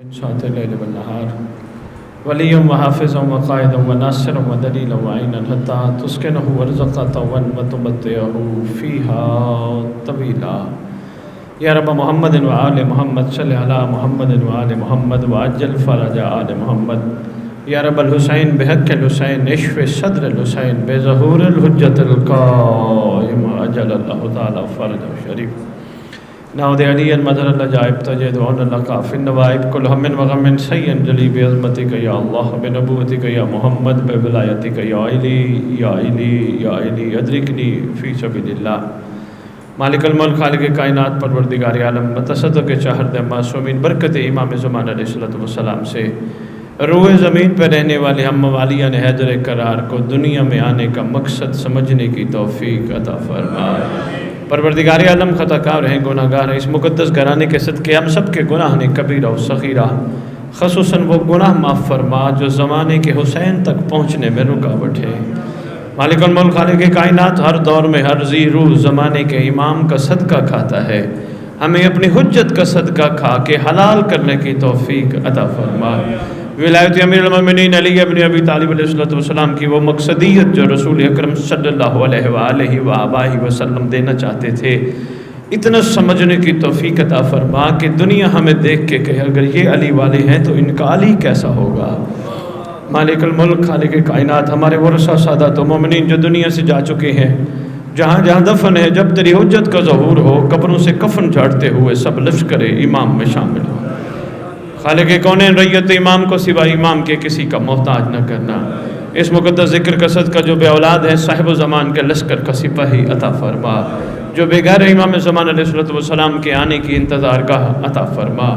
من ساعة الليل والنهار وليا وحافظا وقائدا وناصرا ودليلا وعينا حتى تسكنه ورزقا وتمتعه فيها طويلا يا رب محمد وآل محمد صل على محمد وآل محمد وعجل فرج آل محمد يا رب الحسين بحق الحسين اشف صدر الحسين بظهور الحجة القائم أجل الله تعالى فرجه الشريف نعوذ علي المدر العجائب تجد عون اللقاء في النوائب كل هم وغم سيئا جلي بعظمتك يا الله بنبوتك يا محمد بولایتك يا علی يا علی يا علی ادرکنی فی سبیل اللہ مالک الملک خالق کائنات پروردگار عالم متصدق چہرد معصومین برکت امام زمان علیہ السلام سے روح زمین پر رہنے والے ہم موالیان حیدر کرار کو دنیا میں آنے کا مقصد سمجھنے کی توفیق عطا فرما پروردگار عالم خطا کار ہیں گناہ گار ہیں اس مقدس گھرانے کے صدقے ہم سب کے گناہ نے کبیرہ و صغیرہ خصوصاً وہ گناہ معاف فرما جو زمانے کے حسین تک پہنچنے میں رکاوٹ ہے مالک الملک خالق کائنات ہر دور میں ہر ذی روح زمانے کے امام کا صدقہ کھاتا ہے ہمیں اپنی حجت کا صدقہ کھا کے حلال کرنے کی توفیق عطا فرما ولایت امیر المومنین علی ابن ابی طالب علیہ السلام کی وہ مقصدیت جو رسول اکرم صلی اللہ علیہ وآلہ وآبائہ وسلم دینا چاہتے تھے اتنا سمجھنے کی توفیق عطا فرما کہ دنیا ہمیں دیکھ کے کہے اگر یہ علی والے ہیں تو ان کا علی کیسا ہوگا مالک الملک خالق کائنات ہمارے ورثہ سادات و مومنین جو دنیا سے جا چکے ہیں جہاں جہاں دفن ہے جب تیری حجت کا ظہور ہو قبروں سے کفن جھاڑتے ہوئے سب لشکر امام میں شامل ہو خالق کونین ریت امام کو سوا امام کے کسی کا محتاج نہ کرنا اس مقدس ذکر کا صدقہ جو بے اولاد ہے صاحب و زمان کے لشکر کا سپاہی عطا فرما جو بے گھر امام زمان علیہ السلام کے آنے کی انتظار گاہ عطا فرما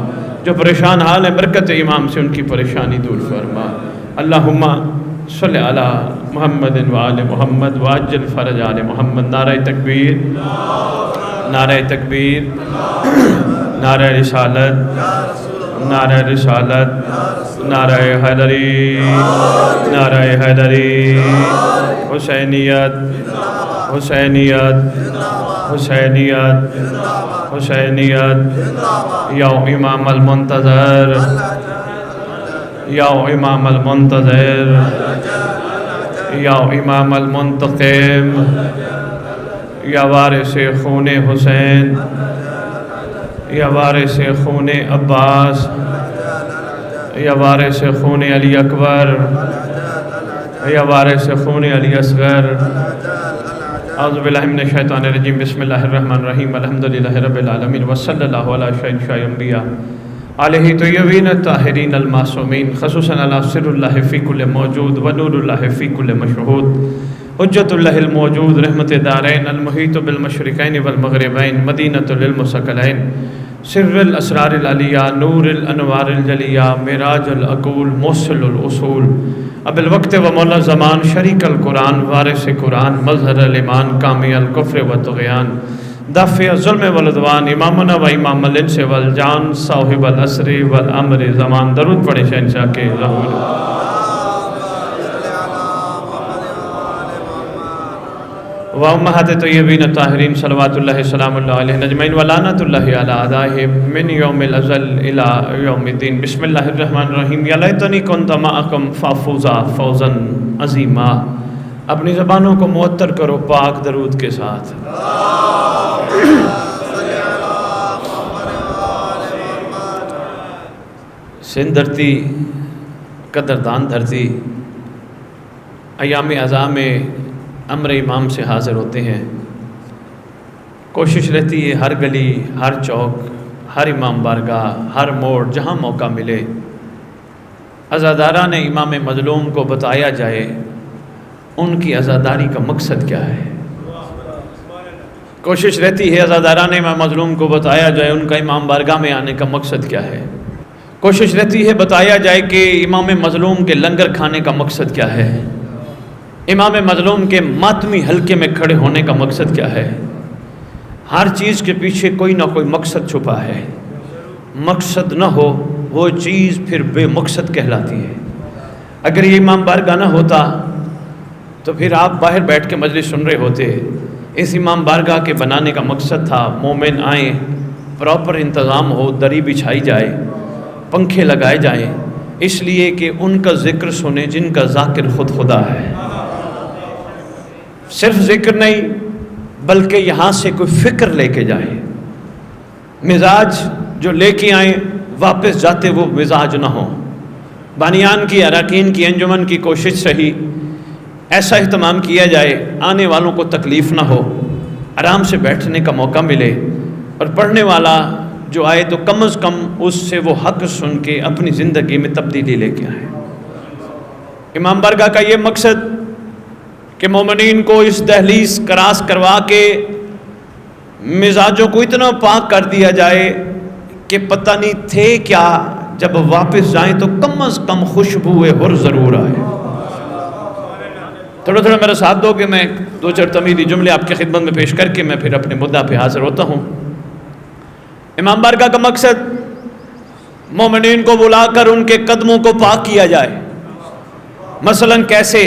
جو پریشان حال ہے برکت امام سے ان کی پریشانی دور فرما اللہم صلی علی محمد وآل محمد وعجل فرج آل محمد نعرہ تکبیر نعرہ تکبیر نعرہ رسالت نعرہ رسالت نعرہ حیدری نعرہ حیدری حسینیت حسینیت حسینیت حسینیت یا امام المنتظر یا امام المنتظر یا امام المنتقم یا وارث خون حسین یا وارث خون عباس یا وارث خون علی اکبر یا وارث خون علی اصغر اعوذ باللہ من الشیطان الرجیم بسم اللہ الرحمن الرحیم الحمدللہ رب العالمین وصلی اللہ علی شہنشاہ انبیاء علیہ طیبین الطاہرین المعصومین خصوصاً علی سر اللہ فی کل موجود و نور اللہ فی کل مشہود حجت اللہ الموجود رحمت دارین المحیط بالمشرقین والمغربین مدینۃ للمثقلین سر الاسرار العلیہ نور الانوار الجلیہ معراج العقول موصل الاصول اب الوقت و مولا زمان شریک القرآن وارث قرآن مظہر الایمان کامی الکفر و طغیان دافع ظلم والعدوان امامنا و امام الانس والجان صاحب العصر والامر زمان درود پڑھے شہنشاہ کے ظہور وامہات طیبین الطاہرین صلوات اللہ سلام اللہ علیہ نجمین ولعنت اللہ علی اعدائہم من یوم الازل الی یوم الدین بسم اللہ الرحمن الرحیم یا لیتنی کنت معکم فافوزا فوزا عظیما اپنی زبانوں کو معطر کرو پاک درود کے ساتھ سندھ دھرتی قدردان دھرتی ایام عزا میں امر امام سے حاضر ہوتے ہیں کوشش رہتی ہے ہر گلی ہر چوک ہر امام بارگاہ ہر موڑ جہاں موقع ملے عزاداران امام مظلوم کو بتایا جائے ان کی عزاداری کا مقصد کیا ہے کوشش رہتی ہے عزاداران امام مظلوم کو بتایا جائے ان کا امام بارگاہ میں آنے کا مقصد کیا ہے کوشش رہتی ہے بتایا جائے کہ امام مظلوم کے لنگر کھانے کا مقصد کیا ہے امام مظلوم کے ماتمی حلقے میں کھڑے ہونے کا مقصد کیا ہے ہر چیز کے پیچھے کوئی نہ کوئی مقصد چھپا ہے مقصد نہ ہو وہ چیز پھر بے مقصد کہلاتی ہے اگر یہ امام بارگاہ نہ ہوتا تو پھر آپ باہر بیٹھ کے مجلس سن رہے ہوتے اس امام بارگاہ کے بنانے کا مقصد تھا مومن آئیں پراپر انتظام ہو دری بچھائی جائے پنکھے لگائے جائیں، اس لیے کہ ان کا ذکر سنیں جن کا ذاکر خود خدا ہے۔ صرف ذکر نہیں بلکہ یہاں سے کوئی فکر لے کے جائیں، مزاج جو لے کے آئیں واپس جاتے وہ مزاج نہ ہو۔ بانیان کی اراکین کی انجمن کی کوشش رہی ایسا اہتمام کیا جائے آنے والوں کو تکلیف نہ ہو، آرام سے بیٹھنے کا موقع ملے، اور پڑھنے والا جو آئے تو کم از کم اس سے وہ حق سن کے اپنی زندگی میں تبدیلی لے کے آئے۔ امام بارگاہ کا یہ مقصد کہ مومنین کو اس دہلیز کراس کروا کے مزاجوں کو اتنا پاک کر دیا جائے کہ پتہ نہیں تھے کیا، جب واپس جائیں تو کم از کم خوشبو حر ضرور آئے۔ تھوڑا تھوڑا میرا ساتھ دو کہ میں دو چار تمہیدی جملے آپ کی خدمت میں پیش کر کے میں پھر اپنے مدعا پہ حاضر ہوتا ہوں۔ امام بارگاہ کا مقصد مومنین کو بلا کر ان کے قدموں کو پاک کیا جائے۔ مثلا کیسے؟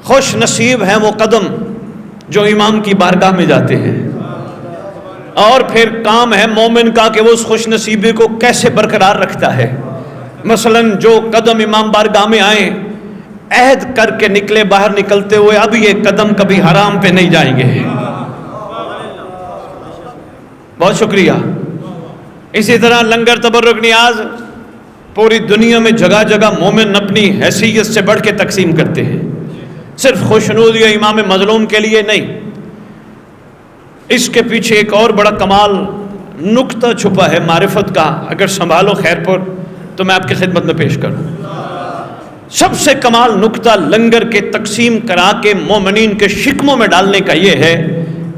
خوش نصیب ہیں وہ قدم جو امام کی بارگاہ میں جاتے ہیں، اور پھر کام ہے مومن کا کہ وہ اس خوش نصیبی کو کیسے برقرار رکھتا ہے۔ مثلا جو قدم امام بارگاہ میں آئیں عہد کر کے نکلے، باہر نکلتے ہوئے اب یہ قدم کبھی حرام پہ نہیں جائیں گے۔ بہت شکریہ۔ اسی طرح لنگر تبرک نیاز پوری دنیا میں جگہ جگہ مومن اپنی حیثیت سے بڑھ کے تقسیم کرتے ہیں، صرف خوشنود یا امام مظلوم کے لیے نہیں۔ اس کے پیچھے ایک اور بڑا کمال نکتہ چھپا ہے معرفت کا، اگر سنبھالو خیر پر تو میں آپ کی خدمت میں پیش کروں۔ سب سے کمال نکتہ لنگر کے تقسیم کرا کے مومنین کے شکموں میں ڈالنے کا یہ ہے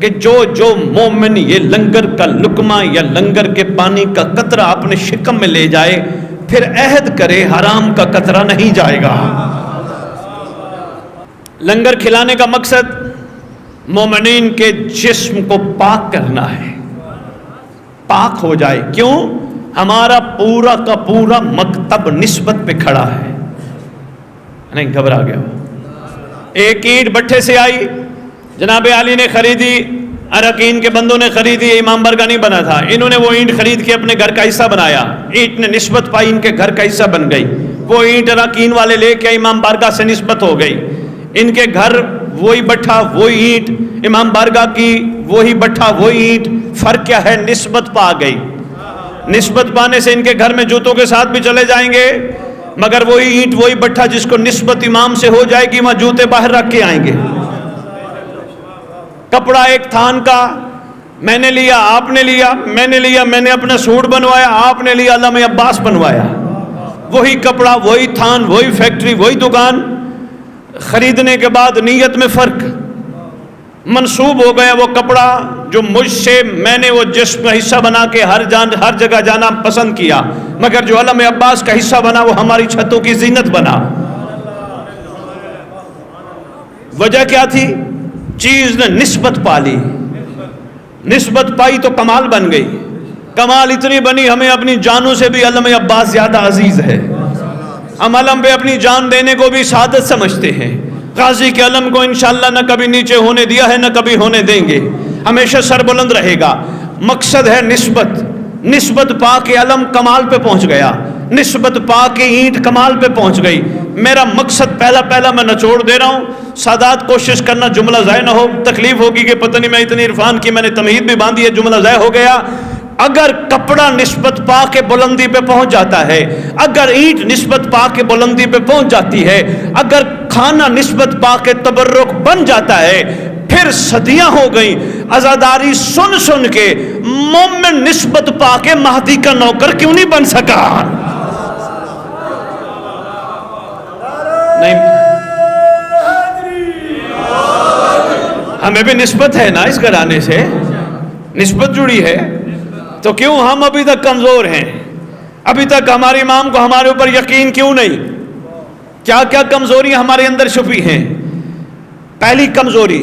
کہ جو مومن یہ لنگر کا لقمہ یا لنگر کے پانی کا قطرہ اپنے شکم میں لے جائے پھر عہد کرے حرام کا قطرہ نہیں جائے گا۔ لنگر کھلانے کا مقصد مومنین کے جسم کو پاک کرنا ہے، پاک ہو جائے۔ کیوں؟ ہمارا پورا کا پورا مکتب نسبت پہ کھڑا ہے۔ نہیں گھبرا گیا، ایک اینٹ بٹھے سے آئی، جناب علی نے خریدی، اراکین کے بندوں نے خریدی، امام بارگاہ نہیں بنا تھا، انہوں نے وہ اینٹ خرید کے اپنے گھر کا حصہ بنایا، اینٹ نے نسبت پائی، ان کے گھر کا حصہ بن گئی۔ وہ اینٹ اراکین والے لے کے امام بارگاہ سے نسبت ہو گئی، ان کے گھر وہی بٹھا وہی اینٹ، امام بارگاہ کی وہی بٹھا وہی اینٹ، فرق کیا ہے؟ نسبت پا گئی۔ نسبت پانے سے ان کے گھر میں جوتوں کے ساتھ بھی چلے جائیں گے، مگر وہی اینٹ وہی بٹھا جس کو نسبت امام سے ہو جائے گی وہاں جوتے باہر رکھ کے آئیں گے۔ کپڑا ایک تھان کا، میں نے لیا، آپ نے لیا، میں نے لیا، میں نے اپنا سوٹ بنوایا، آپ نے لیا، علامہ عباس بنوایا، وہی کپڑا وہی تھان وہی فیکٹری وہی دکان، خریدنے کے بعد نیت میں فرق، منسوب ہو گیا وہ کپڑا جو مجھ سے میں نے وہ جسم کا حصہ بنا کے ہر جگہ جانا پسند کیا، مگر جو علم عباس کا حصہ بنا وہ ہماری چھتوں کی زینت بنا۔ وجہ کیا تھی؟ چیز نے نسبت پا لی، نسبت پائی تو کمال بن گئی، کمال اتنی بنی ہمیں اپنی جانوں سے بھی علم عباس زیادہ عزیز ہے، ہم علم پہ اپنی جان دینے کو بھی سعادت سمجھتے ہیں۔ غازی کے علم کو انشاءاللہ نہ کبھی نیچے ہونے دیا ہے نہ کبھی ہونے دیں گے، ہمیشہ سر بلند رہے گا۔ مقصد ہے نسبت، نسبت پا کے علم کمال پہ پہنچ گیا، نسبت پا کے اینٹ کمال پہ پہنچ گئی۔ میرا مقصد پہلا میں نچوڑ دے رہا ہوں، سادات کوشش کرنا جملہ ضائع نہ ہو، تکلیف ہوگی کہ پتہ نہیں میں اتنی عرفان کی میں نے تمہید بھی باندھی ہے، جملہ ضائع ہو گیا۔ اگر کپڑا نسبت پا کے بلندی پہ پہنچ جاتا ہے، اگر اینٹ نسبت پا کے بلندی پہ پہنچ جاتی ہے، اگر کھانا نسبت پا کے تبرک بن جاتا ہے، پھر صدیاں ہو گئیں عزاداری سن سن کے مومن نسبت پا کے مہدی کا نوکر کیوں نہیں بن سکا؟ نہیں، ہمیں بھی نسبت ہے نا، اس گھرانے سے نسبت جڑی ہے، تو کیوں ہم ابھی تک کمزور ہیں؟ ابھی تک ہمارے امام کو ہمارے اوپر یقین کیوں نہیں؟ کیا کیا کمزوریاں ہمارے اندر چھپی ہیں؟ پہلی کمزوری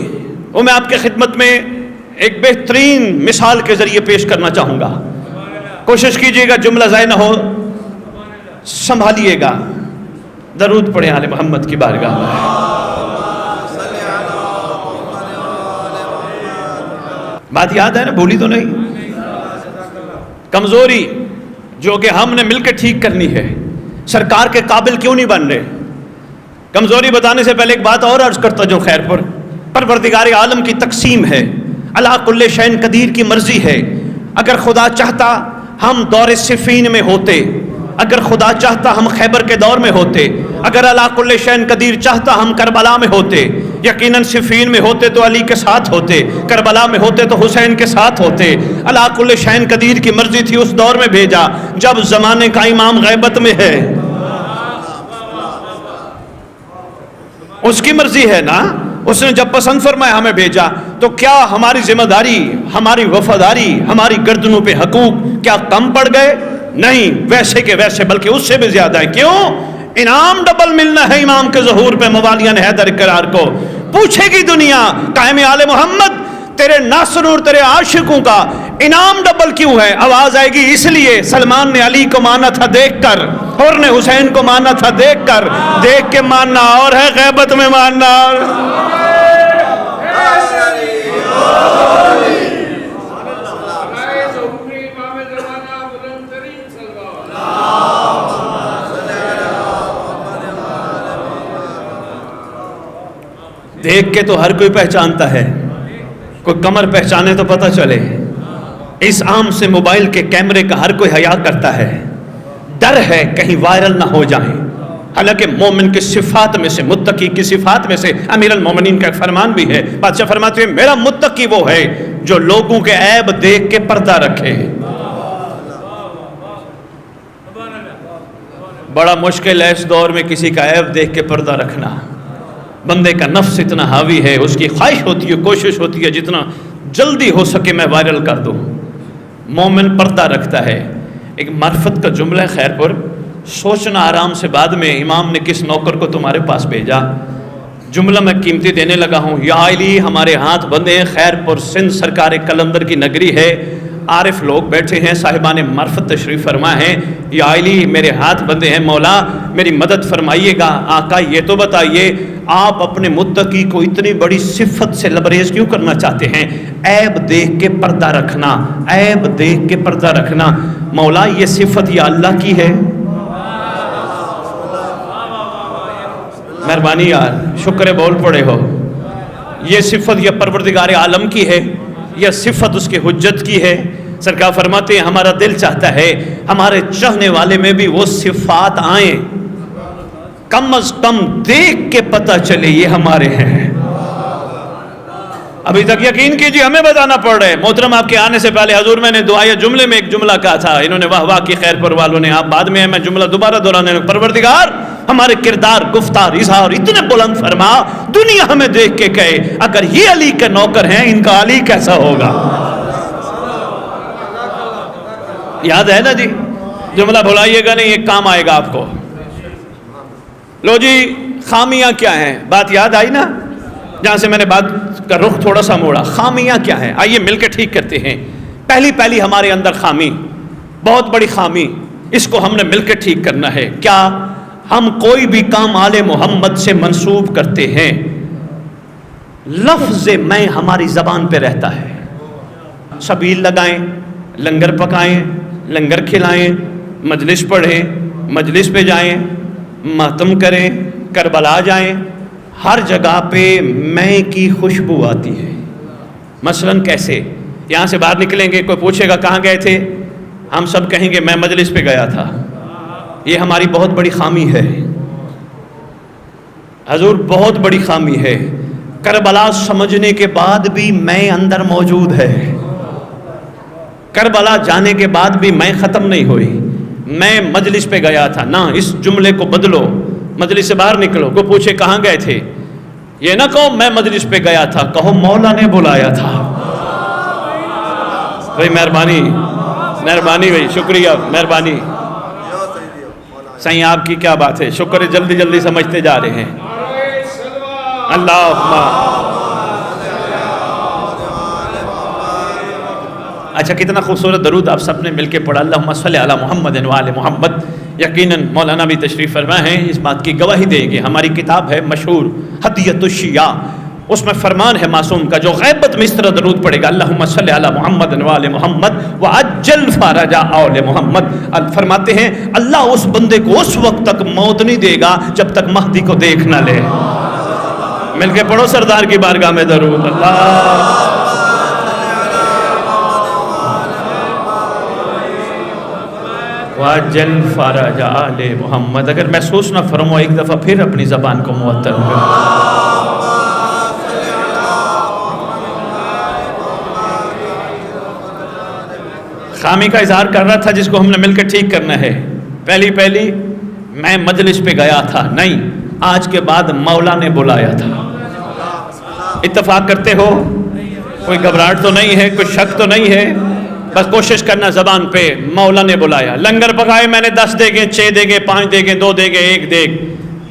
وہ میں آپ کے خدمت میں ایک بہترین مثال کے ذریعے پیش کرنا چاہوں گا، کوشش کیجئے گا جملہ ضائع نہ ہو، سنبھالیے گا۔ درود پڑھیں آل محمد کی بارگاہ میں۔ بات یاد ہے نا؟ بھولی تو نہیں؟ کمزوری جو کہ ہم نے مل کے ٹھیک کرنی ہے. سرکار کے قابل کیوں نہیں بن رہے؟ کمزوری بتانے سے پہلے ایک بات اور عرض کرتا جو خیر پر پروردگار عالم کی تقسیم ہے. اللہ کل شین قدیر کی مرضی ہے. اگر خدا چاہتا ہم دور صفین میں ہوتے، اگر خدا چاہتا ہم خیبر کے دور میں ہوتے، اگر اللہ کل شین قدیر چاہتا ہم کربلا میں ہوتے، یقیناً صفین میں ہوتے تو علی کے ساتھ ہوتے، کربلا میں ہوتے تو حسین کے ساتھ ہوتے. اللہ کل شین قدیر کی مرضی تھی اس دور میں بھیجا جب زمانے کا امام غیبت میں ہے. اس کی مرضی ہے نا. اس نے جب پسند فرمایا ہمیں بھیجا تو کیا ہماری ذمہ داری، ہماری وفاداری، ہماری گردنوں پہ حقوق کیا کم پڑ گئے؟ نہیں، ویسے کے ویسے بلکہ اس سے بھی زیادہ ہے. کیوں؟ انعام ڈبل ملنا ہے امام کے ظہور پہ موالیاں حیدر اقرار کو. پوچھے گی دنیا قائم آل محمد تیرے ناصر اور تیرے عاشقوں کا انعام ڈبل کیوں ہے؟ آواز آئے گی اس لیے سلمان نے علی کو مانا تھا دیکھ کر، اور نے حسین کو مانا تھا دیکھ کر. دیکھ کے ماننا اور ہے، غیبت میں ماننا اور. دیکھ کے تو ہر کوئی پہچانتا ہے، کوئی کمر پہچانے تو پتہ چلے. اس عام سے موبائل کے کیمرے کا ہر کوئی حیا کرتا ہے، ڈر ہے کہیں وائرل نہ ہو جائیں. حالانکہ مومن کی صفات میں سے، متقی کی صفات میں سے امیر المومنین کا ایک فرمان بھی ہے. بادشاہ فرماتے ہیں میرا متقی وہ ہے جو لوگوں کے عیب دیکھ کے پردہ رکھے. بڑا مشکل ہے اس دور میں کسی کا عیب دیکھ کے پردہ رکھنا. بندے کا نفس اتنا حاوی ہے، اس کی خواہش ہوتی ہے، کوشش ہوتی ہے جتنا جلدی ہو سکے میں وائرل کر دوں. مومن پردہ رکھتا ہے. ایک معرفت کا جملہ ہے خیر پر، سوچنا آرام سے بعد میں امام نے کس نوکر کو تمہارے پاس بھیجا. جملہ میں قیمتی دینے لگا ہوں. یا علی ہمارے ہاتھ بندے ہیں، خیر پر سندھ سرکار کلندر کی نگری ہے، عارف لوگ بیٹھے ہیں، صاحبان معرفت تشریف فرما ہیں. یا علی میرے ہاتھ بندے ہیں، مولا میری مدد فرمائیے گا. آقا یہ تو بتائیے آپ اپنے متقی کو اتنی بڑی صفت سے لبریز کیوں کرنا چاہتے ہیں؟ عیب دیکھ کے پردہ رکھنا، عیب دیکھ کے پردہ رکھنا. مولا یہ صفت یا اللہ کی ہے؟ مہربانی یار، شکر ہے بول پڑے ہو. یہ صفت یا پروردگار عالم کی ہے یا صفت اس کے حجت کی ہے؟ سرکار فرماتے ہیں ہمارا دل چاہتا ہے ہمارے چاہنے والے میں بھی وہ صفات آئیں، کم از کم دیکھ کے پتہ چلے یہ ہمارے ہیں. ابھی تک یقین کیجیے ہمیں بتانا پڑ رہا ہے. محترم آپ کے آنے سے پہلے حضور میں نے دعائے جملے میں ایک جملہ کہا تھا، انہوں نے واہ واہ کی خیر پر والوں نے، آپ بعد میں میں جملہ دوبارہ دہرانے لگا. پروردگار ہمارے کردار، گفتار، اظہار اتنے بلند فرما دنیا ہمیں دیکھ کے کہے اگر یہ علی کے نوکر ہیں ان کا علی کیسا ہوگا. یاد ہے نا جی؟ جملہ بھلائیے گا نہیں، ایک کام آئے گا آپ کو. لو جی خامیاں کیا ہیں؟ بات یاد آئی نا جہاں سے میں نے بات کا رخ تھوڑا سا موڑا. خامیاں کیا ہیں؟ آئیے مل کے ٹھیک کرتے ہیں. پہلی ہمارے اندر خامی، بہت بڑی خامی، اس کو ہم نے مل کے ٹھیک کرنا ہے. کیا؟ ہم کوئی بھی کام آل محمد سے منسوب کرتے ہیں، لفظ میں ہماری زبان پہ رہتا ہے. سبیل لگائیں، لنگر پکائیں، لنگر کھلائیں، مجلس پڑھیں، مجلس پہ جائیں، ماتم کریں، کربلا جائیں، ہر جگہ پہ میں کی خوشبو آتی ہے. مثلاً کیسے؟ یہاں سے باہر نکلیں گے، کوئی پوچھے گا کہاں گئے تھے، ہم سب کہیں گے میں مجلس پہ گیا تھا. یہ ہماری بہت بڑی خامی ہے حضور، بہت بڑی خامی ہے. کربلا سمجھنے کے بعد بھی میں اندر موجود ہے. کربلا جانے کے بعد بھی میں ختم نہیں ہوئی. میں مجلس پہ گیا تھا. نہ، اس جملے کو بدلو، مجلس سے باہر نکلو، کو پوچھے کہاں گئے تھے، یہ نہ کہو میں مجلس پہ گیا تھا، کہو مولا نے بلایا تھا. بھائی مہربانی بھائی، شکریہ، مہربانی. صحیح آپ کی کیا بات ہے، شکر ہے، جلدی جلدی سمجھتے جا رہے ہیں. اللہ اچھا کتنا خوبصورت درود آپ سب نے مل کے پڑھا. اللہم صلی علی محمد و آل محمد. یقیناً مولانا بھی تشریف فرما ہیں، اس بات کی گواہی دیں گے. ہماری کتاب ہے مشہور ہدیۃ الشیعہ، اس میں فرمان ہے معصوم کا، جو غیبت میں اس طرح درود پڑے گا اللہم صلی علی محمد وآل محمد وعجل فرج آل محمد، فرماتے ہیں اللہ اس بندے کو اس وقت تک موت نہیں دے گا جب تک مہدی کو دیکھ نہ لے۔ مل کے پڑھو سردار کی بارگاہ میں درود، اللہ وعجل فرج آل محمد۔ اگر محسوس نہ فرمو ایک دفعہ پھر اپنی زبان کو معطل کرو۔ خامی کا اظہار کر رہا تھا جس کو ہم نے مل کے ٹھیک کرنا ہے۔ پہلی میں مجلس پہ گیا تھا نہیں، آج کے بعد مولا نے بلایا تھا۔ اتفاق کرتے ہو؟ کوئی گھبراہٹ تو نہیں ہے، کوئی شک تو نہیں ہے؟ بس کوشش کرنا زبان پہ، مولا نے بلایا۔ لنگر پکائے میں نے 10 دیگیں، 6 دیگیں، 5 دیگیں، 2 دیگیں، 1 دیگ،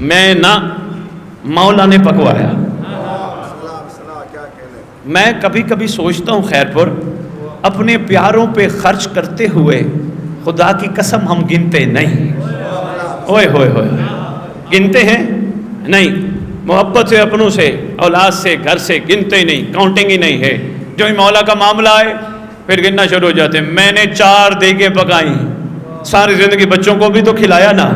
میں نہ، مولا نے پکوایا۔ میں کبھی کبھی سوچتا ہوں خیر پر، اپنے پیاروں پہ خرچ کرتے ہوئے خدا کی قسم ہم گنتے نہیں، اوئے ہوئے ہوئے گنتے ہیں نہیں، محبت سے، اپنوں سے، اولاد سے، گھر سے گنتے ہی نہیں، کاؤنٹنگ ہی نہیں ہے۔ جو ہی مولا کا معاملہ آئے پھر گننا شروع ہو جاتے ہیں۔ میں نے 4 دیگیں پکائیں، ساری زندگی بچوں کو بھی تو کھلایا نا،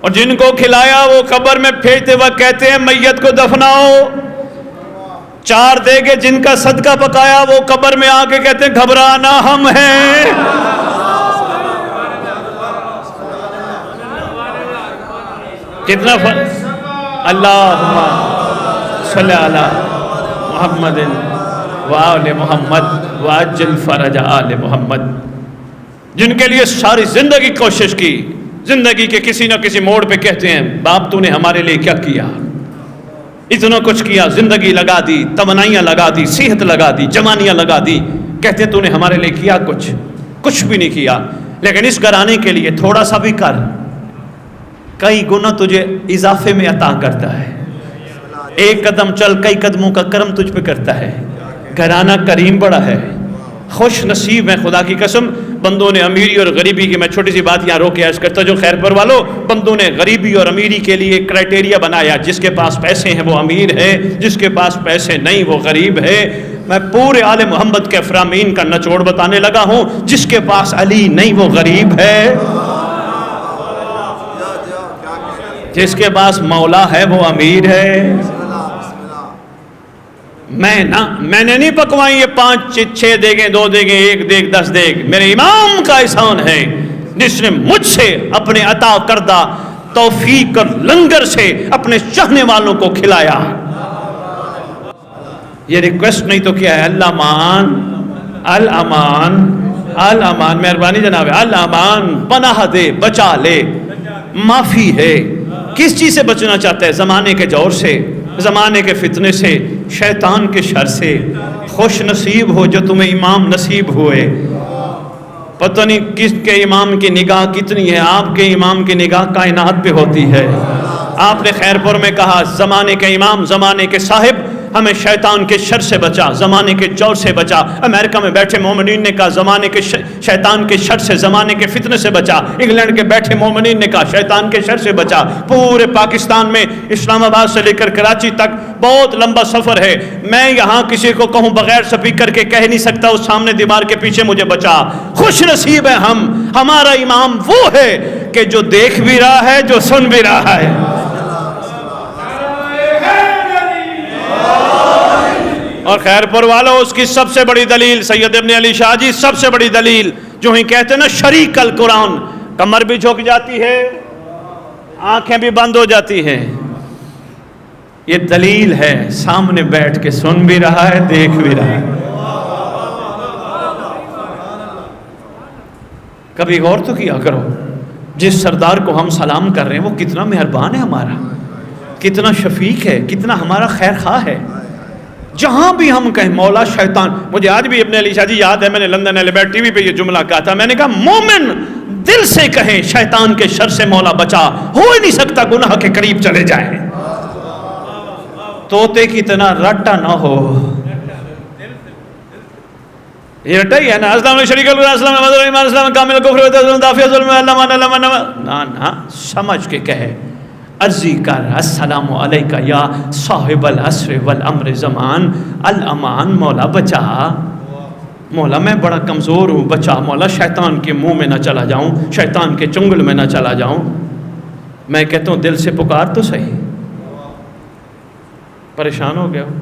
اور جن کو کھلایا وہ قبر میں پھینکتے وقت کہتے ہیں میت کو دفناؤ۔ 4 دیگیں جن کا صدقہ پکایا وہ قبر میں آ کے کہتے ہیں گھبرانا ہم ہیں۔ کتنا اللہم صلی علی محمد وآل محمد وعجل فرج آل محمد، جن کے لیے ساری زندگی کوشش کی، زندگی کے کسی نہ کسی موڑ پہ کہتے ہیں باپ تو نے ہمارے لیے کیا کیا، اتنا کچھ کیا، زندگی لگا دی، تمنائیاں لگا دی، صحت لگا دی، جوانیاں لگا دی، کہتے ہیں تو نے ہمارے لیے کیا کچھ بھی نہیں کیا، لیکن اس گھرانے کے لیے تھوڑا سا بھی کر، کئی گنا تجھے اضافے میں عطا کرتا ہے۔ ایک قدم چل کئی قدموں کا کرم تجھ پہ کرتا ہے۔ گھرانہ کریم بڑا ہے، خوش نصیب ہے خدا کی قسم۔ بندوں نے امیری اور غریبی کی، میں چھوٹی سی بات یہاں روک کے عرض کرتا جو خیر پر والو، بندوں نے غریبی اور امیری کے لیے کرائٹیریا بنایا، جس کے پاس پیسے ہیں وہ امیر ہے، جس کے پاس پیسے نہیں وہ غریب ہے۔ میں پورے آل محمد کے افرامین کا نچوڑ بتانے لگا ہوں، جس کے پاس علی نہیں وہ غریب ہے، جس کے پاس مولا ہے وہ امیر ہے۔ میں نے نہیں پکوائی یہ 5 6 دیگیں، 2 دیگیں، 1 دیگ، 10 دیگ، میرے امام کا احسان ہے جس نے مجھ سے اپنے عطا کردہ توفیق اور لنگر سے اپنے چاہنے والوں کو کھلایا۔ یہ ریکویسٹ نہیں تو کیا ہے، الامان الامان الامان، مہربانی جناب، الامان، پناہ دے، بچا لے، معافی ہے۔ کس چیز سے بچنا چاہتا ہے؟ زمانے کے جور سے، زمانے کے فتنے سے، شیطان کے شر سے۔ خوش نصیب ہو جو تمہیں امام نصیب ہوئے۔ پتہ نہیں کس کے امام کی نگاہ کتنی ہے، آپ کے امام کی نگاہ کائنات پہ ہوتی ہے۔ آپ نے خیر پور میں کہا زمانے کے امام، زمانے کے صاحب، ہمیں شیطان کے شر سے بچا، زمانے کے جور سے بچا۔ امریکہ میں بیٹھے مومنین نے کہا زمانے کے شیطان کے شر سے، زمانے کے فتنے سے بچا۔ انگلینڈ کے بیٹھے مومنین نے کہا شیطان کے شر سے بچا۔ پورے پاکستان میں اسلام آباد سے لے کر کراچی تک بہت لمبا سفر ہے، میں یہاں کسی کو کہوں بغیر سپیکر کے کہہ نہیں سکتا اس سامنے دیوار کے پیچھے مجھے بچا۔ خوش نصیب ہے ہم، ہمارا امام وہ ہے کہ جو دیکھ بھی رہا ہے، جو سن بھی رہا ہے۔ اور خیر پور والوں، اس کی سب سے بڑی دلیل سید ابن علی شاہ جی، سب سے بڑی دلیل جو ہی کہتے ہیں نا شریک القرآن، کمر بھی جھک جاتی ہے، آنکھیں بھی بند ہو جاتی ہیں، یہ دلیل ہے، سامنے بیٹھ کے سن بھی رہا ہے، دیکھ بھی رہا ہے۔ کبھی غور تو کیا کرو، جس سردار کو ہم سلام کر رہے ہیں وہ کتنا مہربان ہے ہمارا، کتنا شفیق ہے، کتنا ہمارا خیر خواہ ہے۔ جہاں بھی ہم کہیں مولا شیطان، مجھے آج بھی ابن علی شاہ جی یاد ہے، میں نے لندن ایلیبیٹ ٹی وی پہ یہ جملہ کہا تھا، میں نے کہا مومن دل سے کہیں شیطان کے شر سے مولا بچا، ہو ہی نہیں سکتا گناہ کے قریب چلے جائیں۔ طوطے کی اتنا رٹا نہ ہو، یہ رٹا ہی ہے نا، اسلام علیہ شریک اللہ، اسلام مدر ایمان، اسلام کامل کفر، دافع ظلم، اللہ مان، نہ سمجھ کے کہے عرضی کر السلام علیکہ یا صاحب العصر والامر زمان الامان، مولا بچا، مولا میں بڑا کمزور ہوں، بچا مولا، شیطان کے منہ میں نہ چلا جاؤں، شیطان کے چنگل میں نہ چلا جاؤں۔ میں کہتا ہوں دل سے پکار تو صحیح، پریشان ہو گیا ہو؟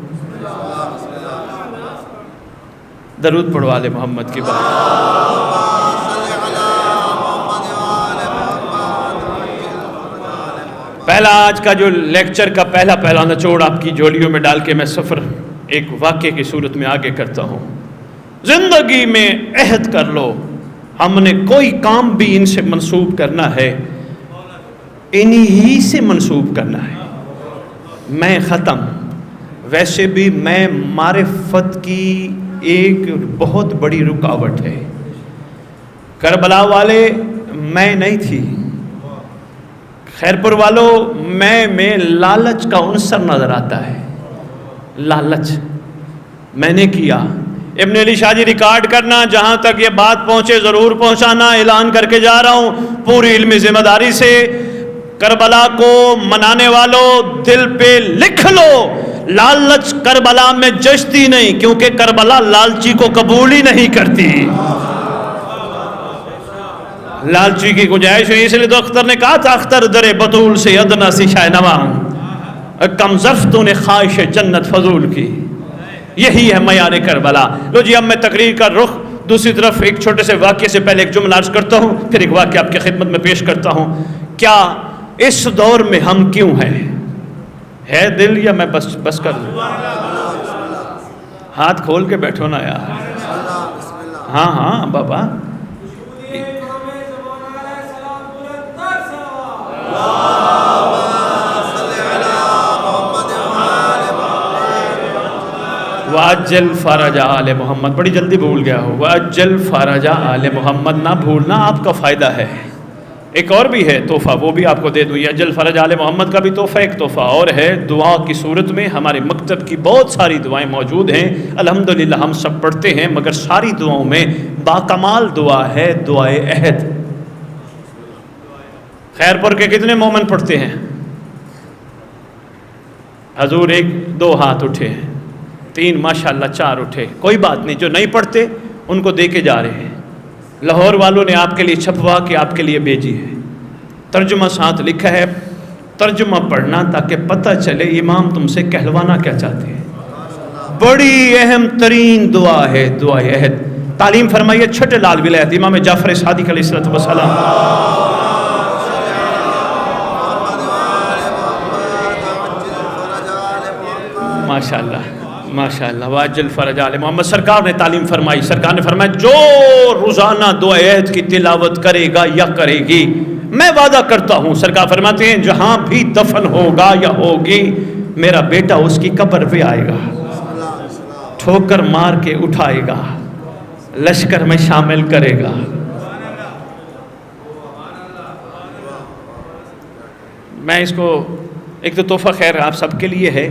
درود پڑھوا لے محمد کی بات۔ پہلا آج کا جو لیکچر کا پہلا نچوڑ آپ کی جھولیوں میں ڈال کے میں سفر ایک واقعے کی صورت میں آگے کرتا ہوں۔ زندگی میں عہد کر لو، ہم نے کوئی کام بھی ان سے منسوب کرنا ہے، انہی ہی سے منسوب کرنا ہے۔ میں ختم، ویسے بھی میں معرفت کی ایک بہت بڑی رکاوٹ ہے۔ کربلا والے میں نہیں تھی، خیرپور والوں میں لالچ کا عنصر نظر آتا ہے، لالچ میں نے کیا۔ ابن علی شاہ جی ریکارڈ کرنا، جہاں تک یہ بات پہنچے ضرور پہنچانا، اعلان کر کے جا رہا ہوں پوری علمی ذمہ داری سے۔ کربلا کو منانے والوں دل پہ لکھ لو، لالچ کربلا میں جچتی نہیں، کیونکہ کربلا لالچی کو قبول ہی نہیں کرتی۔ لالچی کی گنجائش ہوئی، اس لیے تو اختر نے کہا تھا اختر در بطول سے ادنا سی شاہ نواں، کم ظرف نے خواہش جنت فضول کی۔ یہی ہے معیار کربلا۔ لو جی اب میں تقریر کا رخ دوسری طرف ایک چھوٹے سے واقعے سے پہلے ایک جملہ عرض کرتا ہوں، پھر ایک واقعہ آپ کی خدمت میں پیش کرتا ہوں۔ کیا اس دور میں ہم کیوں ہیں؟ ہے دل یا میں بس کر دوں؟ ہاتھ کھول کے بیٹھو نا یار۔ ہاں بابا، وَأَجَّلْ فَرَجَ آلِ محمد، بڑی جلدی بھول گیا ہو، وَأَجَّلْ فَرَجَ آلِ محمد نہ بھولنا، آپ کا فائدہ ہے۔ ایک اور بھی ہے تحفہ، وہ بھی آپ کو دے دوں۔ یہ اجل فرج آل محمد کا بھی تحفہ ایک تحفہ اور ہے، دعا کی صورت میں ہمارے مکتب کی بہت ساری دعائیں موجود ہیں، الحمدللہ ہم سب پڑھتے ہیں، مگر ساری دعاؤں میں باکمال دعا ہے دعائے عہد۔ خیرپور کے کتنے مومن پڑھتے ہیں؟ حضور ایک دو ہاتھ اٹھے ہیں، تین ماشاءاللہ چار اٹھے، کوئی بات نہیں، جو نہیں پڑھتے ان کو دے کے جا رہے ہیں۔ لاہور والوں نے آپ کے لیے چھپوا کے آپ کے لیے بھیجی ہے، ترجمہ ساتھ لکھا ہے، ترجمہ پڑھنا تاکہ پتہ چلے امام تم سے کہلوانا کیا چاہتے ہیں۔ بڑی اہم ترین دعا ہے دعائے عہد۔ تعلیم فرمائیے چھٹے لال ولایت امام جعفر صادق علیہ السلام۔ ماشاءاللہ ماشاءاللہ، واجل فرج آل محمد، سرکار نے تعلیم فرمائی، سرکار نے فرمایا جو روزانہ دعائے عہد کی تلاوت کرے گا یا کرے گی، میں وعدہ کرتا ہوں، سرکار فرماتے ہیں جہاں بھی دفن ہوگا یا ہوگی میرا بیٹا اس کی قبر پہ آئے گا، ٹھوکر مار کے اٹھائے گا، لشکر میں شامل کرے گا۔ میں اس کو ایک تو تحفہ خیر آپ سب کے لیے ہے،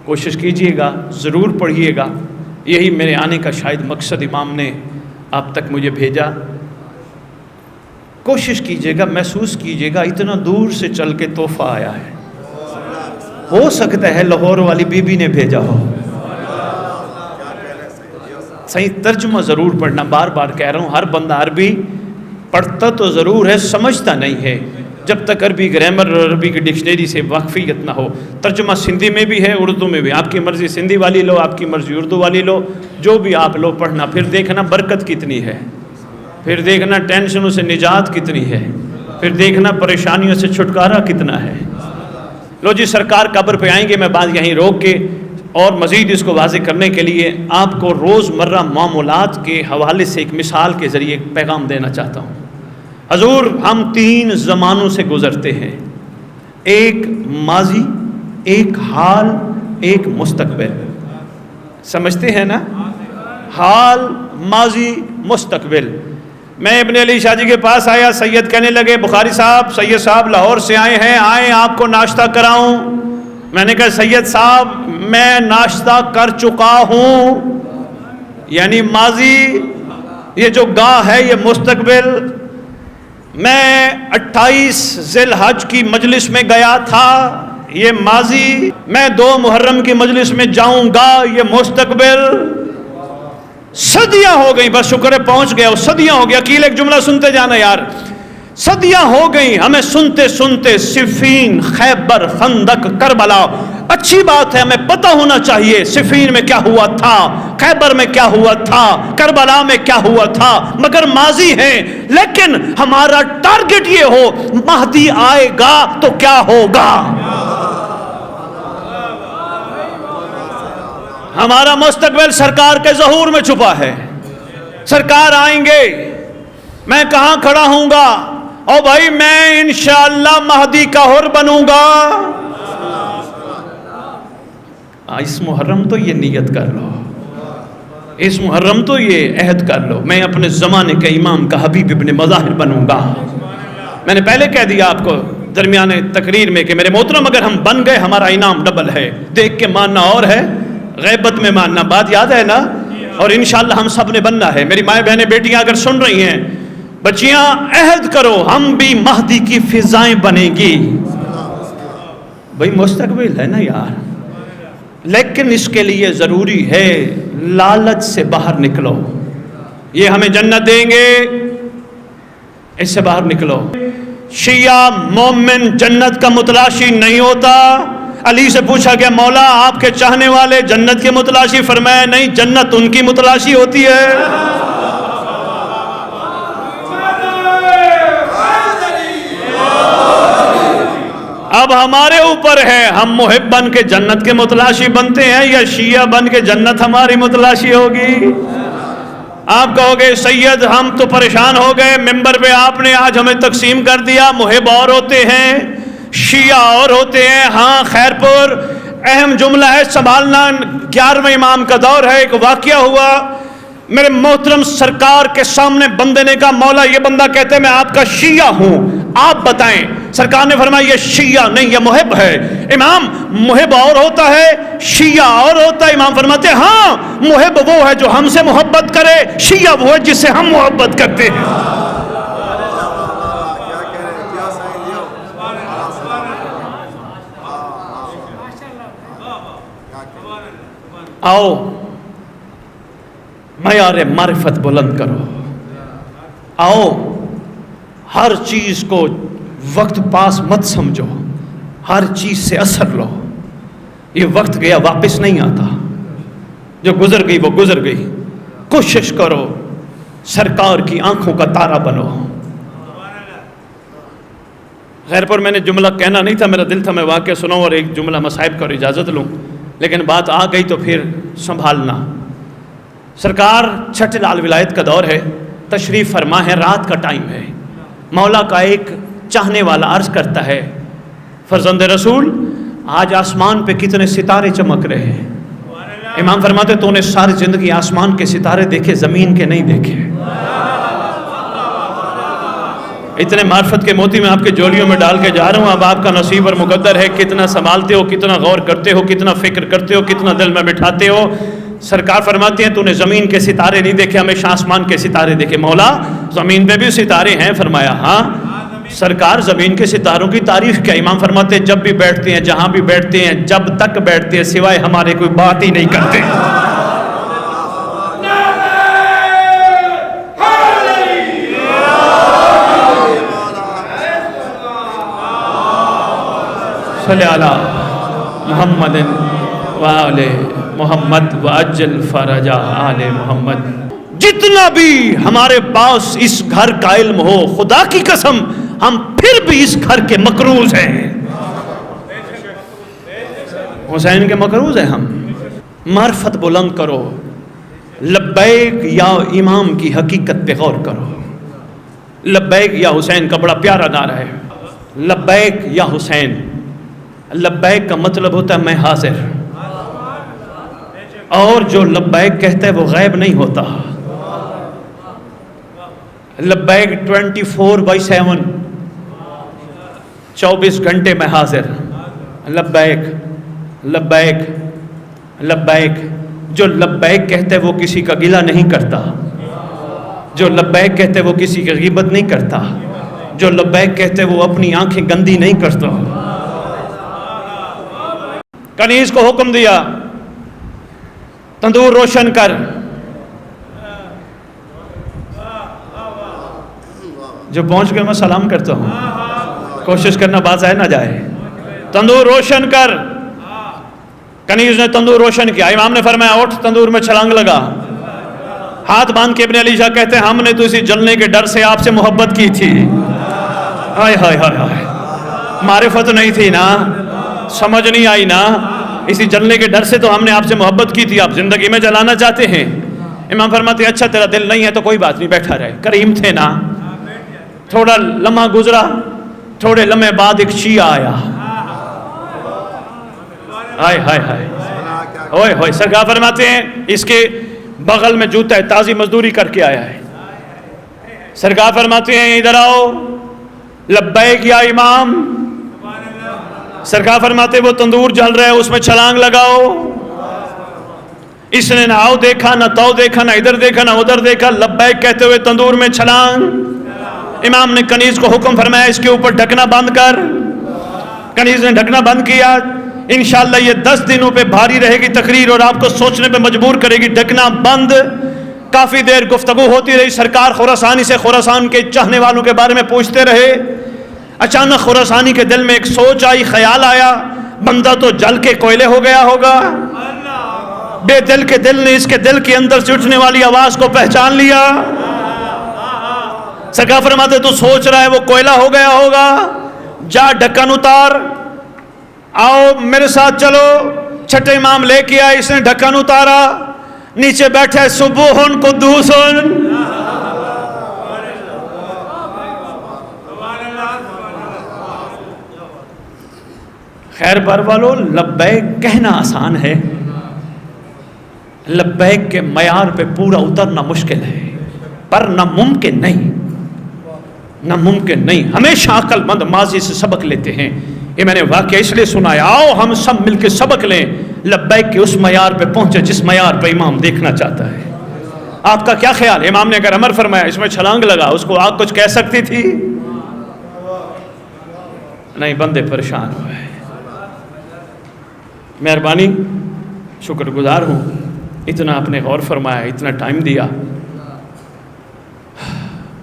کوشش کیجئے گا، ضرور پڑھیے گا، یہی میرے آنے کا شاید مقصد امام نے آپ تک مجھے بھیجا۔ کوشش کیجئے گا، محسوس کیجئے گا اتنا دور سے چل کے تحفہ آیا ہے، ہو سکتا ہے لاہور والی بی بی نے بھیجا ہو۔ صحیح ترجمہ ضرور پڑھنا، بار بار کہہ رہا ہوں، ہر بندہ عربی پڑھتا تو ضرور ہے، سمجھتا نہیں ہے جب تک عربی گرامر اور عربی کی ڈکشنری سے واقفیت نہ ہو۔ ترجمہ سندھی میں بھی ہے، اردو میں بھی، آپ کی مرضی سندھی والی لو، آپ کی مرضی اردو والی لو، جو بھی آپ لو پڑھنا، پھر دیکھنا برکت کتنی ہے، پھر دیکھنا ٹینشنوں سے نجات کتنی ہے، پھر دیکھنا پریشانیوں سے چھٹکارا کتنا ہے۔ لو جی سرکار قبر پہ آئیں گے، میں بات یہیں روک کے اور مزید اس کو واضح کرنے کے لیے آپ کو روز مرہ معاملات کے حوالے سے ایک مثال کے ذریعے ایک پیغام دینا چاہتا ہوں۔ حضور ہم تین زمانوں سے گزرتے ہیں، ایک ماضی، ایک حال، ایک مستقبل، سمجھتے ہیں نا؟ حال، ماضی، مستقبل۔ میں ابن علی شاہ جی کے پاس آیا، سید کہنے لگے بخاری صاحب، سید صاحب لاہور سے آئے ہیں، آئیں آپ کو ناشتہ کراؤں۔ میں نے کہا سید صاحب میں ناشتہ کر چکا ہوں، یعنی ماضی، یہ جو گاہ ہے یہ مستقبل۔ میں 28 ذی الحج کی مجلس میں گیا تھا، یہ ماضی، میں 2 محرم کی مجلس میں جاؤں گا، یہ مستقبل۔ صدیاں ہو گئی، بس شکر ہے پہنچ گیا، صدیاں ہو گیا۔ عقیل ایک جملہ سنتے جانا یار، صدیاں ہو گئی ہمیں سنتے سنتے، صفین، خیبر، خندق، کربلا۔ اچھی بات ہے، ہمیں پتہ ہونا چاہیے صفین میں کیا ہوا تھا، خیبر میں کیا ہوا تھا، کربلا میں کیا ہوا تھا، مگر ماضی ہے۔ لیکن ہمارا ٹارگٹ یہ ہو، مہدی آئے گا تو کیا ہوگا۔ ہمارا مستقبل سرکار کے ظہور میں چھپا ہے۔ سرکار آئیں گے، میں کہاں کھڑا ہوں گا؟ او بھائی میں انشاءاللہ مہدی کا حر بنوں گا۔ اس محرم تو یہ نیت کر لو، اس محرم تو یہ عہد کر لو، میں اپنے زمانے کے امام کا حبیب ابن مظاہر بنوں گا۔ میں نے پہلے کہہ دیا آپ کو درمیانے تقریر میں کہ میرے محترم اگر ہم بن گئے ہمارا انعام ڈبل ہے، دیکھ کے ماننا اور ہے غیبت میں ماننا، بات یاد ہے نا؟ اور انشاءاللہ ہم سب نے بننا ہے۔ میری مائیں بہنیں بیٹیاں اگر سن رہی ہیں، بچیاں عہد کرو ہم بھی مہدی کی فضائیں بنیں گی۔ بھئی مستقبل ہے نا یار، لیکن اس کے لیے ضروری ہے لالچ سے باہر نکلو۔ یہ ہمیں جنت دیں گے، اس سے باہر نکلو۔ شیعہ مومن جنت کا متلاشی نہیں ہوتا۔ علی سے پوچھا گیا مولا آپ کے چاہنے والے جنت کے متلاشی؟ فرمایا نہیں، جنت ان کی متلاشی ہوتی ہے۔ اب ہمارے اوپر ہے، ہم محب بن کے جنت کے متلاشی بنتے ہیں یا شیعہ بن کے جنت ہماری متلاشی ہوگی۔ آپ کہو گے سید ہم تو پریشان ہو گئے، ممبر پہ آپ نے آج ہمیں تقسیم کر دیا، محب اور ہوتے ہیں شیعہ اور ہوتے ہیں۔ ہاں خیر پور اہم جملہ ہے سنبھالنا، 11ویں امام کا دور ہے۔ ایک واقعہ ہوا، میرے محترم سرکار کے سامنے بندے نے کہا مولا یہ بندہ کہتے ہیں میں آپ کا شیعہ ہوں، آپ بتائیں۔ سرکار نے فرمایا یہ شیعہ نہیں یہ محب ہے۔ امام محب اور ہوتا ہے شیعہ اور ہوتا ہے؟ امام فرماتے ہیں ہاں محب وہ ہے جو ہم سے محبت کرے، شیعہ وہ ہے جس سے ہم محبت کرتے ہیں۔ آؤ معیار معرفت بلند کرو، آؤ ہر چیز کو وقت پاس مت سمجھو، ہر چیز سے اثر لو۔ یہ وقت گیا واپس نہیں آتا، جو گزر گئی وہ گزر گئی۔ کوشش کرو سرکار کی آنکھوں کا تارا بنو۔ خیر پر میں نے جملہ کہنا نہیں تھا، میرا دل تھا میں واقعہ سناؤں اور ایک جملہ مصائب کا اجازت لوں، لیکن بات آ گئی تو پھر سنبھالنا۔ سرکار چھٹے لال ولایت کا دور ہے، تشریف فرما ہے، رات کا ٹائم ہے۔ مولا کا ایک چاہنے والا عرض کرتا ہے فرزند رسول آج آسمان پہ کتنے ستارے چمک رہے ہیں۔ امام فرماتے تو نے ساری زندگی آسمان کے ستارے دیکھے، زمین کے نہیں دیکھے۔ اتنے معرفت کے موتی میں آپ کے جولیوں میں ڈال کے جا رہا ہوں، اب آپ کا نصیب اور مقدر ہے، کتنا سنبھالتے ہو، کتنا غور کرتے ہو، کتنا فکر کرتے ہو، کتنا دل میں بٹھاتے ہو۔ سرکار فرماتے ہیں تو نے زمین کے ستارے نہیں دیکھے، ہمیشہ آسمان کے ستارے دیکھے۔ مولا زمین پہ بھی ستارے ہیں؟ فرمایا ہاں۔ سرکار زمین کے ستاروں کی تعریف کیا؟ امام فرماتے ہیں جب بھی بیٹھتے ہیں، جہاں بھی بیٹھتے ہیں، جب تک بیٹھتے ہیں سوائے ہمارے کوئی بات ہی نہیں کرتے۔ صلی علی محمد وآل محمد وعجل فرج آل محمد۔ جتنا بھی ہمارے پاس اس گھر کا علم ہو، خدا کی قسم ہم پھر بھی اس گھر کے مقروض ہیں، حسین کے مقروض ہیں ہم۔ معرفت بلند کرو، لبیک یا امام کی حقیقت پہ غور کرو۔ لبیک یا حسین کا بڑا پیارا نعرہ ہے، لبیک یا حسین۔ لبیک کا مطلب ہوتا ہے میں حاضر، اور جو لبیک کہتا ہے وہ غائب نہیں ہوتا۔ لبیک 24/7، 24 گھنٹے میں حاضر۔ لبیک لبیک لبیک، جو لبیک کہتا ہے وہ کسی کا گلہ نہیں کرتا، جو لبیک کہتا ہے وہ کسی کی غیبت نہیں کرتا۔ جو لبیک کہتے وہ اپنی آنکھیں گندی نہیں کرتا. کنیز کو حکم دیا تندور روشن کر. جو پہنچ گئے میں سلام کرتا ہوں، کوشش کرنا بات ضائع نہ جائے. تندور روشن کر. کنیز نے تندور روشن کیا. امام نے فرمایا اٹھ تندور میں چھلانگ لگا. ہاتھ باندھ کے ابن علی شاہ کہتے ہیں ہم نے تو اسی جلنے کے ڈر سے آپ سے محبت کی تھی. ہائے ہائے ہائے ہائے، معرفت نہیں تھی نا، سمجھ نہیں آئی نا، اسی جلنے کے ڈر سے تو ہم نے آپ سے محبت کی تھی. آپ زندگی میں جلانا چاہتے ہیں. امام فرماتے ہیں اچھا تیرا دل نہیں ہے تو کوئی بات نہیں، بیٹھا رہے. کریم تھے نا. تھوڑا لمحہ گزرا، تھوڑے لمحے بعد ایک شیعہ آیا. ہائے ہائے ہائے ہوئے ہوئے. سرکار فرماتے ہیں اس کے بغل میں جوتا ہے، تازی مزدوری کر کے آیا ہے. سرکار فرماتے ہیں ادھر آؤ. لبیک یا امام. سرکار فرماتے ہیں وہ تندور جل رہا ہے اس میں چھلانگ لگاؤ. اس نے نہ آؤ دیکھا، نہ تو دیکھا، نہ ادھر دیکھا، نہ ادھر دیکھا. لبیک کہتے ہوئے تندور میں چھلانگ. امام نے کنیز کو حکم فرمایا اس کے اوپر ڈھکنا بند کر. کنیز نے ڈھکنا بند کیا. انشاءاللہ یہ 10 دنوں پہ بھاری رہے گی تقریر اور آپ کو سوچنے پہ مجبور کرے گی. ڈھکنا بند. کافی دیر گفتگو ہوتی رہی. سرکار خراسانی سے خراسان کے چاہنے والوں کے بارے میں پوچھتے رہے. اچانک خراسانی کے دل میں ایک سوچ آئی، خیال آیا بندہ تو جل کے کوئلے ہو گیا ہوگا. بے دل کے دل نے اس کے دل کے اندر سے اٹھنے والی آواز کو پہچان لیا. سرکار فرماتے تو سوچ رہا ہے وہ کوئلہ ہو گیا ہوگا. جا ڈھکن اتار. آؤ میرے ساتھ چلو. چھٹے امام لے کے آئے. اس نے ڈھکن اتارا. نیچے بیٹھے سبوحن قدوسن. خیر بر والو، لبیک کہنا آسان ہے، لبیک کے معیار پہ پورا اترنا مشکل ہے، پر ناممکن نہیں. ناممکن نہیں. ہمیشہ عقل مند ماضی سے سبق لیتے ہیں. یہ میں نے واقعہ اس لیے سنایا. آؤ ہم سب مل کے سبق لیں. لبیک کے اس معیار پہ پہنچے جس معیار پہ امام دیکھنا چاہتا ہے. آپ کا کیا خیال ہے؟ امام نے اگر امر فرمایا اس میں چھلانگ لگا، اس کو آگ کچھ کہہ سکتی تھی؟ نہیں. بندے پریشان ہوئے. مہربانی، شکر گزار ہوں اتنا آپ نے غور فرمایا، اتنا ٹائم دیا.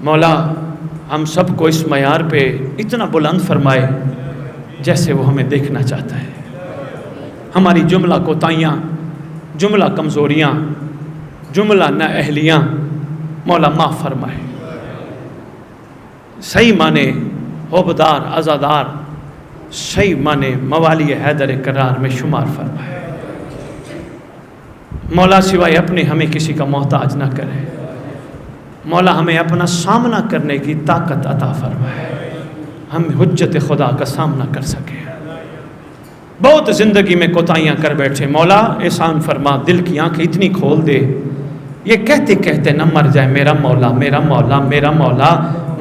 مولا ہم سب کو اس معیار پہ اتنا بلند فرمائے جیسے وہ ہمیں دیکھنا چاہتا ہے. ہماری جملہ کوتاہیاں، جملہ کمزوریاں، جملہ نااہلیاں مولا معاف فرمائے. صحیح معنی حوبدار، عزادار، صحیح معنی موالی حیدر کرار میں شمار فرمائے. مولا سوائے اپنے ہمیں کسی کا محتاج نہ کرے. مولا ہمیں اپنا سامنا کرنے کی طاقت عطا فرمائے، ہم حجت خدا کا سامنا کر سکیں. بہت زندگی میں کوتاہیاں کر بیٹھے. مولا احسان فرما، دل کی آنکھ اتنی کھول دے یہ کہتے کہتے نہ مر جائے میرا مولا میرا مولا میرا مولا.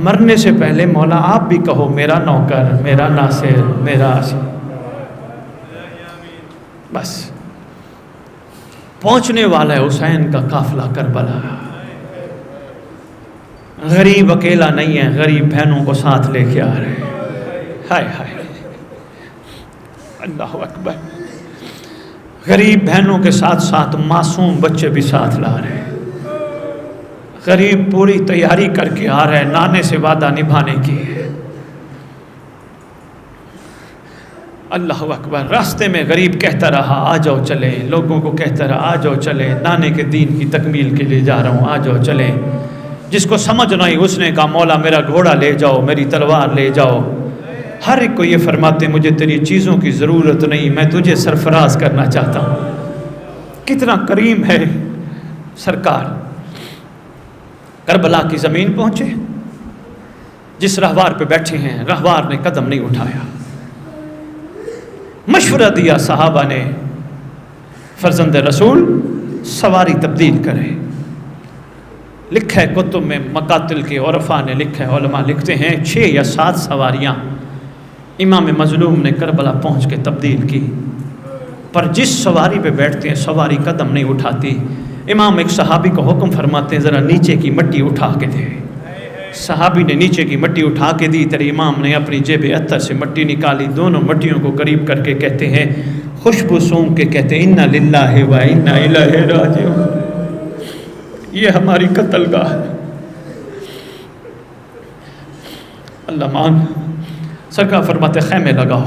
مرنے سے پہلے مولا آپ بھی کہو میرا نوکر، میرا ناصر، میرا عاشق. بس پہنچنے والا ہے حسین کا قافلہ کربلا. غریب اکیلا نہیں ہے، غریب بہنوں کو ساتھ لے کے آ رہے ہیں. ہائے ہائے اللہ اکبر. غریب بہنوں کے ساتھ ساتھ معصوم بچے بھی ساتھ لا رہے ہیں. غریب پوری تیاری کر کے آ رہے ہیں نانے سے وعدہ نبھانے کی. اللہ اکبر. راستے میں غریب کہتا رہا آ جاؤ چلے، لوگوں کو کہتا رہا آ جاؤ چلے، نانے کے دین کی تکمیل کے لیے جا رہا ہوں، آ جاؤ چلے. جس کو سمجھ نہیں اس نے کہا مولا میرا گھوڑا لے جاؤ، میری تلوار لے جاؤ. ہر ایک کو یہ فرماتے مجھے تیری چیزوں کی ضرورت نہیں، میں تجھے سرفراز کرنا چاہتا ہوں. کتنا کریم ہے سرکار. کربلا کی زمین پہنچے، جس رہوار پہ بیٹھے ہیں رہوار نے قدم نہیں اٹھایا. مشورہ دیا صحابہ نے فرزند رسول سواری تبدیل کرے. لکھا ہے کتب میں، مقاتل کے عرفا نے لکھا ہے، علماء لکھتے ہیں 6 یا 7 سواریاں امام مظلوم نے کربلا پہنچ کے تبدیل کی. پر جس سواری پہ بیٹھتے ہیں سواری قدم نہیں اٹھاتی. امام ایک صحابی کو حکم فرماتے ہیں ذرا نیچے کی مٹی اٹھا کے دے. صحابی نے نیچے کی مٹی اٹھا کے دی، تیرے امام نے اپنی جیب اتر سے مٹی نکالی، دونوں مٹیوں کو قریب کر کے کہتے ہیں، خوشبو سونگ کے کہتے ہیں انا للہ و انا الیہ راجعون، یہ ہماری قتل گاہ ہے۔ اللہ مان، سرکار فرماتے خیمے لگاؤ،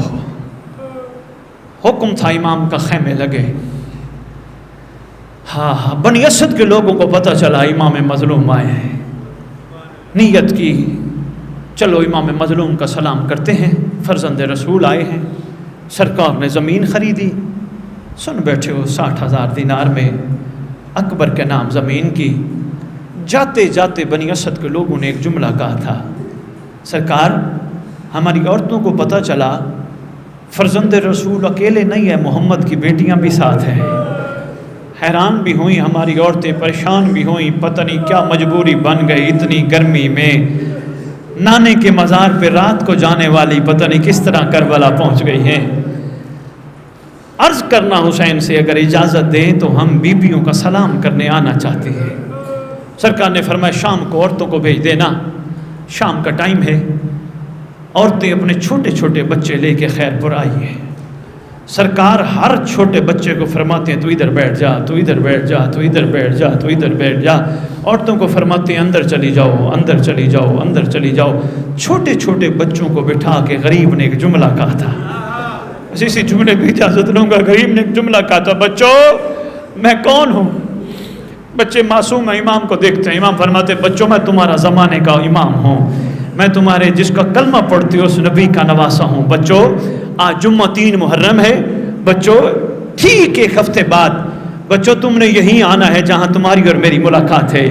حکم تھا امام کا خیمے لگے۔ ہاں بنی اسد کے لوگوں کو پتہ چلا امام مظلوم آئے ہیں، نیت کی چلو امام مظلوم کا سلام کرتے ہیں، فرزند رسول آئے ہیں۔ سرکار نے زمین خریدی، سن بیٹھے ہو 60,000 دینار میں اکبر کے نام زمین کی۔ جاتے جاتے بنی اسد کے لوگوں نے ایک جملہ کہا تھا، سرکار ہماری عورتوں کو پتہ چلا فرزند رسول اکیلے نہیں ہے، محمد کی بیٹیاں بھی ساتھ ہیں۔ حیران بھی ہوئیں ہماری عورتیں، پریشان بھی ہوئیں، پتہ نہیں کیا مجبوری بن گئی، اتنی گرمی میں نانے کے مزار پہ رات کو جانے والی پتہ نہیں کس طرح کربلا پہنچ گئی ہیں۔ عرض کرنا حسین سے اگر اجازت دیں تو ہم بیبیوں کا سلام کرنے آنا چاہتے ہیں۔ سرکار نے فرمایا شام کو عورتوں کو بھیج دینا، شام کا ٹائم ہے، عورتیں اپنے چھوٹے چھوٹے بچے لے کے خیر پر آئی ہیں۔ سرکار ہر چھوٹے بچے کو فرماتے ہیں تو ادھر بیٹھ جا، تو ادھر بیٹھ جا، تو ادھر بیٹھ جا، تو ادھر بیٹھ جا۔ عورتوں کو فرماتے ہیں اندر چلی جاؤ، اندر چلی جاؤ، اندر چلی جاؤ۔ چھوٹے چھوٹے بچوں کو بٹھا کے غریب نے ایک جملہ کہا تھا، اسی جملے بھی اجازت لوں گا۔ غریب نے ایک جملہ کہا تھا، بچوں میں کون ہوں؟ بچے معصوم ہیں، امام کو دیکھتے ہیں، امام فرماتے ہیں بچوں میں تمہارا زمانے کا امام ہوں، میں تمہارے جس کا کلمہ پڑھتی ہو اس نبی کا نواسا ہوں۔ بچوں آج جمعہ 3 محرم ہے، بچوں ٹھیک 1 ہفتے بعد بچوں تم نے یہیں آنا ہے جہاں تمہاری اور میری ملاقات ہے۔